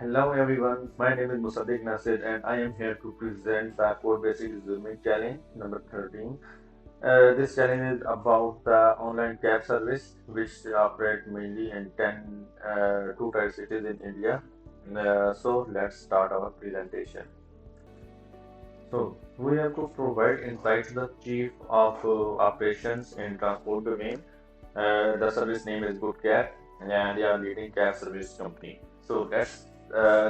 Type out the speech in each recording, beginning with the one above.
Hello everyone, my name is Musaddiq Nasir and I am here to present the CodeBasics Zooming Challenge number 13. This challenge is about the online cab service which operate mainly in 10 two-tier cities in India. So let's start our presentation. So we have to provide insights to the Chief of Operations in Transport domain. The service name is GoodCab and they are leading cab service company. So let's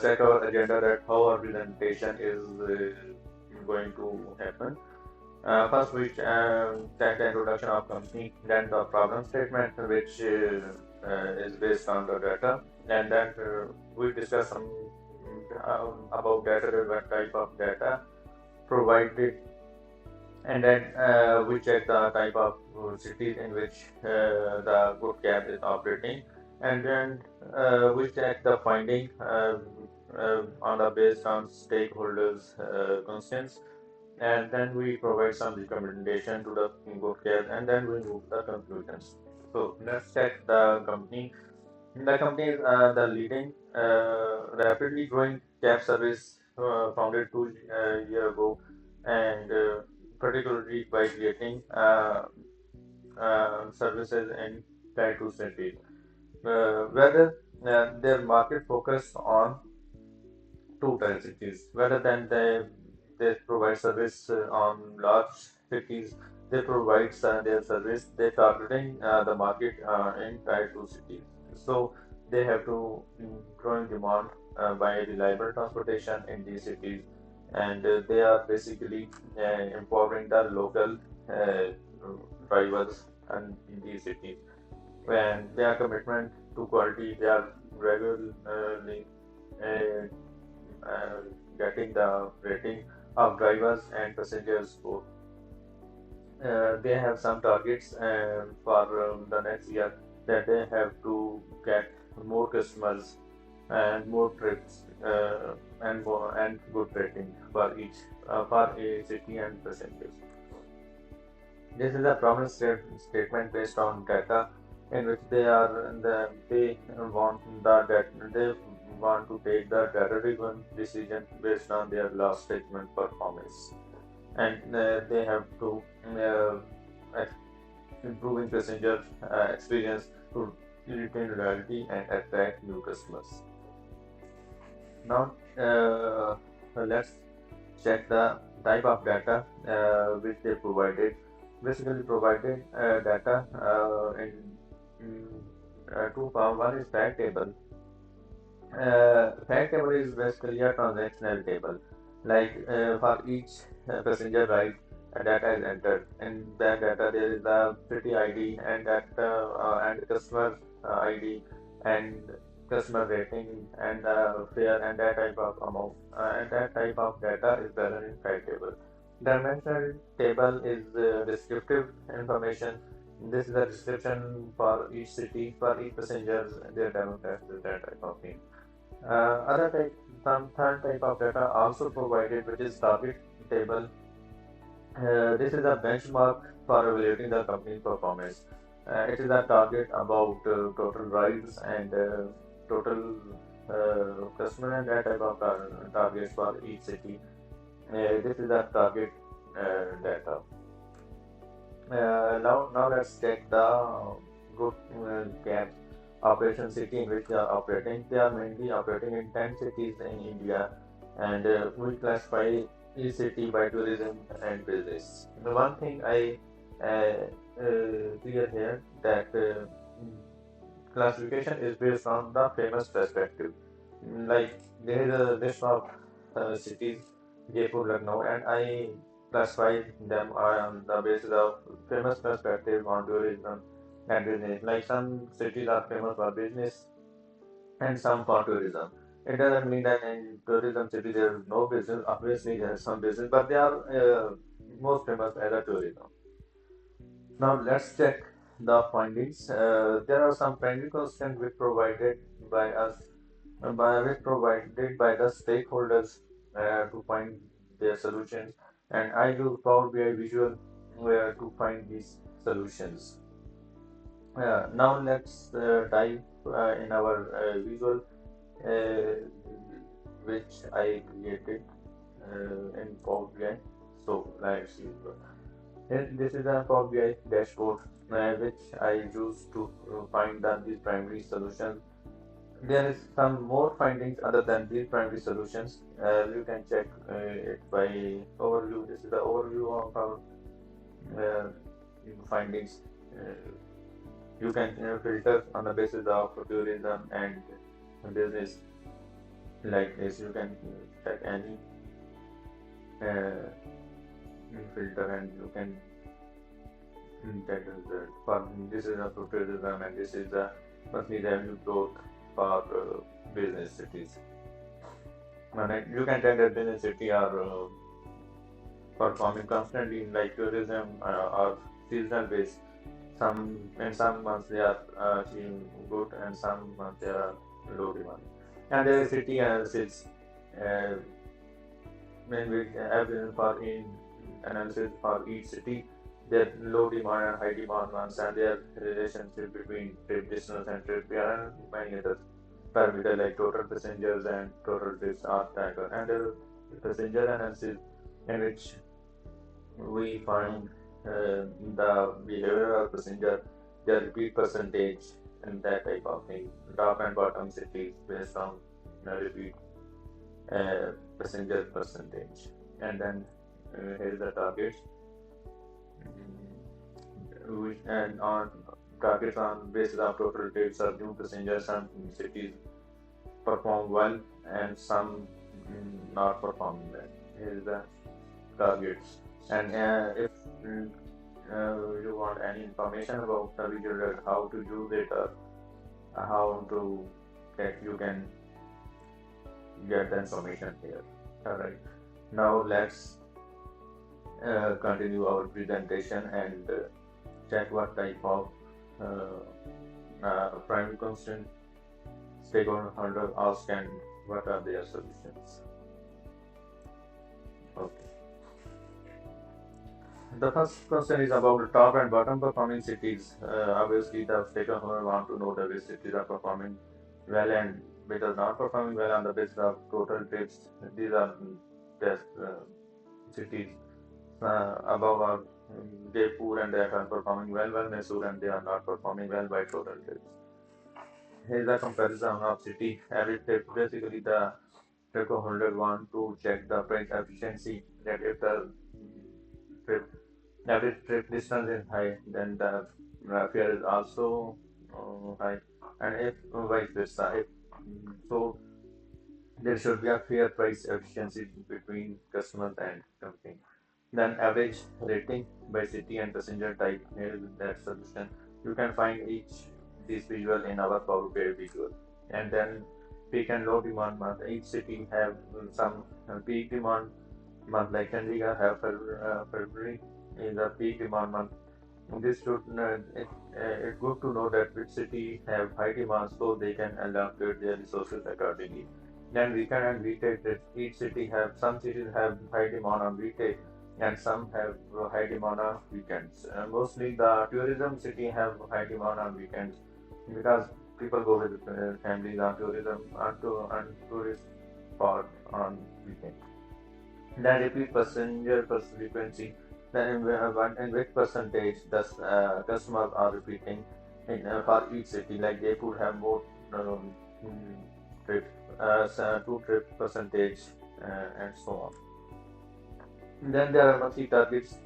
check our agenda that how our presentation is going to happen. First, we check the introduction of company, then the problem statement, which is based on the data, and then we discuss some about data, what type of data provided, and then we check the type of cities in which the good cab is operating, and then we check the finding on the based on stakeholders concerns, and then we provide some recommendation to the good cab, and then we move the conclusions. So let's check the company. The company is the leading rapidly growing cab service founded 2 years ago, and particularly by creating services in Tier 2 cities. Whether their market focus on two-tier cities, rather than they provide service on large cities, they provide their service. They targeting the market in Tier 2 cities. So they have to growing demand by reliable transportation in these cities, and they are basically empowering the local drivers and in these cities. When their commitment to quality, they are regularly uh, uh, getting the rating of drivers and passengers both. They have some targets for the next year that they have to get more customers and more trips and good rating for each for a city and passengers. This is a promise statement based on data in which they want they want to take the data-driven decision based on their last statement performance, and they have to ex- improving passenger experience to retain loyalty and attract new customers. Now let's check the type of data which they provided. Basically provided data in two form. One is fact table. Fact table is basically a transactional table. Like for each passenger ride, data is entered. In that data, there is the city ID and customer ID and customer rating and fare and that type of amount. And that type of data is present in fact table. Dimensional table is descriptive information. This is a description for each city, for each passengers, their demographics, that type of thing. Other type, some third type of data also provided, which is target table. This is a benchmark for evaluating the company's performance. It is a target about total rides and total customer and that type of targets for each city. This is a target data. Now let's check the good cab operation city in which they are operating. They are mainly operating in 10 cities in India, and we classify each city by tourism and business. The one thing I clear here that classification is based on the famous perspective. Like there is a list of cities, Jaipur, Lucknow, and I classify them on the basis of famous perspective on tourism and business. Like some cities are famous for business and some for tourism. It doesn't mean that in tourism city there is no business. Obviously, there is some business, but they are most famous as a tourism. Now let's check the findings. There are some pending questions which provided by us, by which provided by the stakeholders to find their solutions, and I use Power BI Visual to find these solutions. Now let's dive in our visual. Uh, which I created in Power BI. So let's see. This is a Power BI dashboard which I use to find these primary solutions. There is some more findings other than these primary solutions. You can check it by overview. This is the overview of our uh, findings. Uh, you can filter on the basis of tourism and business like this. You can check any uh, filter and you can check the result. For this is a tourism and this is the monthly revenue growth for business cities. And you can tell that business city are performing constantly like tourism or seasonal based. Some in some months they are achieving good and some months they are low demand. And there is city analysis uh, when we have for in analysis for each city, their low demand and high demand ones and their relationship between trip distance and trip and many other parameters like total passengers and total trips are tracker and passenger analysis in which we find the behavior of passenger, their repeat percentage, and that type of thing. Top and bottom cities based on repeat passenger percentage. And then here is the targets. And on targets on basis of total trips or new passengers, some cities perform well and some not performing well. Here is the targets. And if you want any information about the visual, how to use it or how to get, you can get the information here. Alright, now let's continue our presentation and check what type of primary constant stakeholder ask and what are their solutions. Okay. The first question is about the top and bottom performing cities. Obviously, the stakeholder want to know the which cities are performing well and which are not performing well on the basis of total trips. These are best cities above are Jaipur and they are performing well, Mysore and they are not performing well by total trips. Here is a comparison of city every trip. Basically, the stakeholder want to check the price efficiency that if the trip average trip distance is high, then the fare is also high, and if vice versa, if so, there should be a fair price efficiency between customers and company. Then average rating by city and passenger type. Here is that solution. You can find each this visual in our Power BI visual. And then peak and low demand month. Each city have some peak demand month like Chandigarh have February is a peak demand month. This should it's good to know that which city have high demand so they can allocate their resources accordingly. Then weekend and weekday trips. Each city have some cities have high demand on weekday and some have high demand on weekends. Mostly the tourism city have high demand on weekends because people go with families on tourism on tourist spot on weekend. Then repeat passenger frequency. Then in which percentage the customers are repeating in for each city. Like Jaipur have more trip, two trip percentage and so on. Then there are monthly targets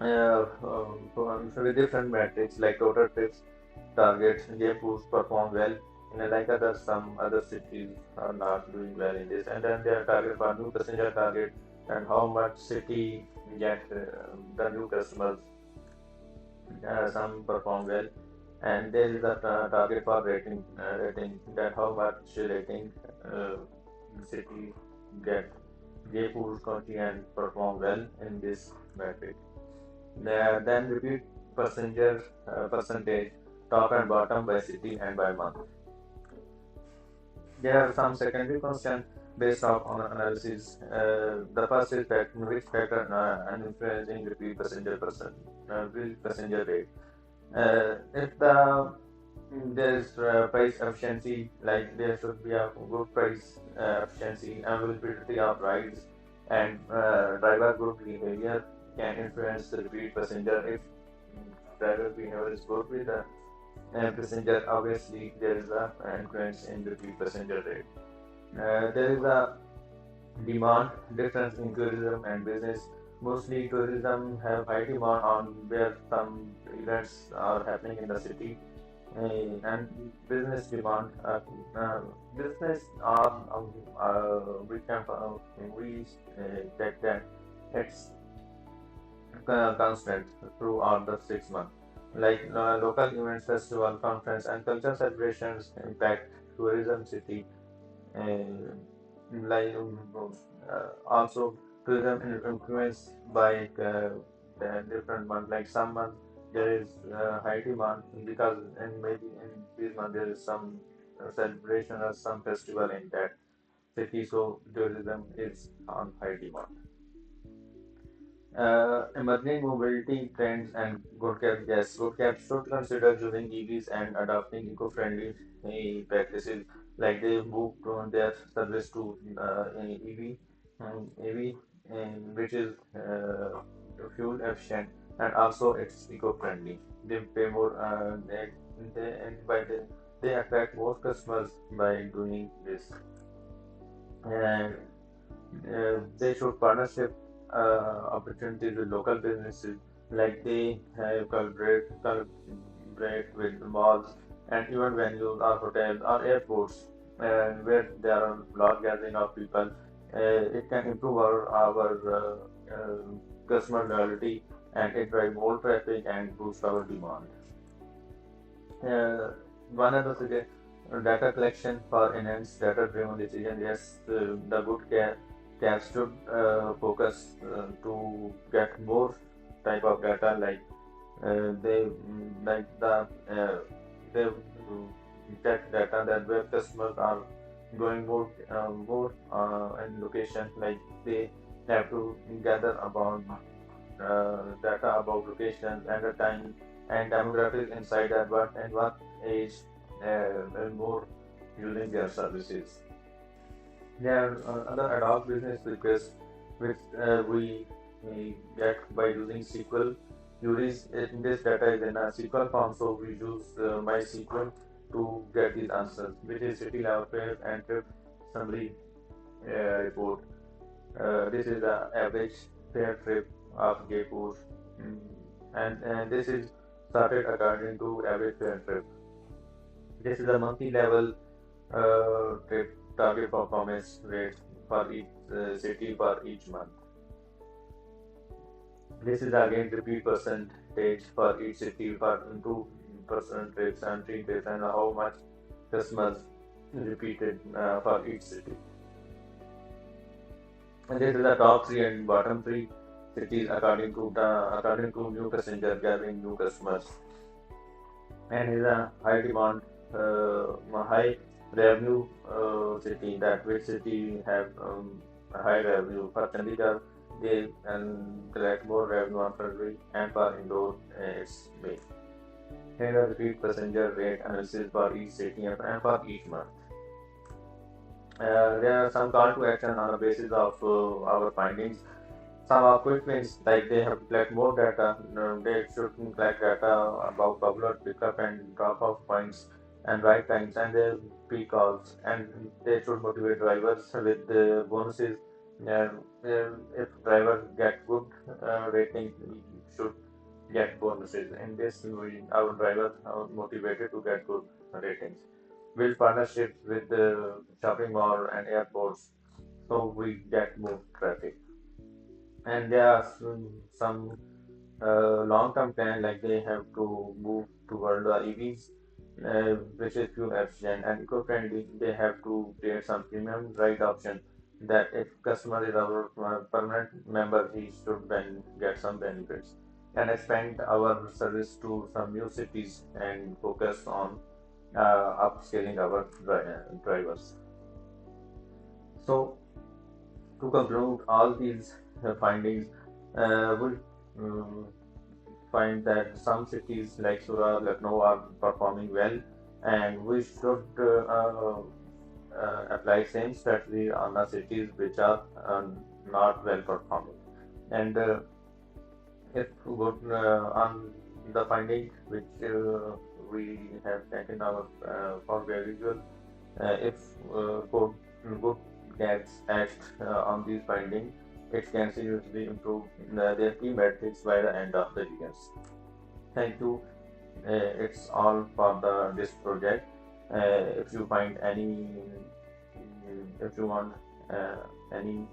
with different metrics like total trips targets. Jaipur perform well. Like others, some other cities are not doing well in this. And then there are target for new passenger target and how much city get the new customers. Some perform well. And there is a target for rating that how much rating city get. Jaipur continue and perform well in this metric. Then repeat passenger percentage, top and bottom by city and by month. There are some secondary questions based on analysis. The first is that which factor influencing repeat passenger rate. If the There is price efficiency, like there should be a good price efficiency, availability of rides, and driver good behavior can influence the repeat passenger. If driver behavior is good with the passenger, obviously there is a influence in repeat passenger rate. There is a demand difference in tourism and business. Mostly tourism have high demand on where some events are happening in the city, and business demand. Business are we can we check that it's constant throughout the 6 months. Like local events, festival, conference, and cultural celebrations impact tourism city. Uh, like also tourism influenced by the different months. Like some months there is high demand because and maybe in this month there is some celebration or some festival in that city, so tourism is on high demand. Emerging mobility trends and good cabs. Yes, good cabs should consider using EVs and adopting eco-friendly practices. Like they move from their service to EV, which is fuel efficient and also it's eco-friendly. They pay more. They and by they attract more customers by doing this. And they should partnership opportunities with local businesses, like they have collaborate with malls and even venues or hotels or airports, where there are large gathering of people. It can improve customer loyalty, and it drive more traffic and boost our demand. Uh, One of the data collection for enhanced data-driven decision. Yes, the good cabs should focus to get more type of data, like like they get data that where customers are going more in location, like they have to gather about data about locations and the time and demographics inside at what age and more using their services. There are other ad hoc business requests which we get by using SQL. In this data is in a SQL form, so we use MySQL to get these answers, which is city level fare and trip summary report. This is the average fair trip of Jaipur, mm, and this is started according to average fair trip. This is the monthly level trip target performance rate for each city for each month. This is again repeat percentage for each city for 2% trips and 3 trips and how much customers repeated for each city. And this is the top three and bottom three cities according to new passenger gathering new customers. And is a high demand, high revenue city. That which city have high revenue for Chandigarh? They collect more revenue on February, and for Indore it's May. Here are repeat passenger rate analysis for each city and for each month. There are some call to action on the basis of our findings. Some are quick wins, like they have to collect more data. They should collect data about popular pickup and drop off points and ride times and their peak calls, and they should motivate drivers with the bonuses. Uh, if drivers get good rating, we should get bonuses. In this, our drivers are motivated to get good ratings. Build partnerships with the shopping mall and airports, so we get more traffic. And there are some long-term plan, like they have to move toward the EVs, which is fuel efficient and eco-friendly. They have to create some premium ride option that if customer is our permanent member, he should then get some benefits, and expand our service to some new cities and focus on upscaling our drivers. So to conclude all these findings, we um, find that some cities like Surat, Lucknow are performing well, and we should apply same strategy on the cities which are not well performing. And if good on the finding which we have taken our for visual, if code good gets acts on these findings, it can seriously improve their key metrics by the end of the years. Thank you. It's all for this project. If you find any, if you want any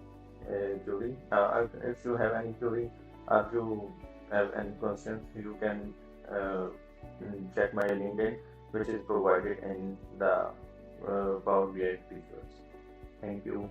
query, if you have any query, or if you have any questions, you can check my LinkedIn, which is provided in the Power BI visuals. Thank you.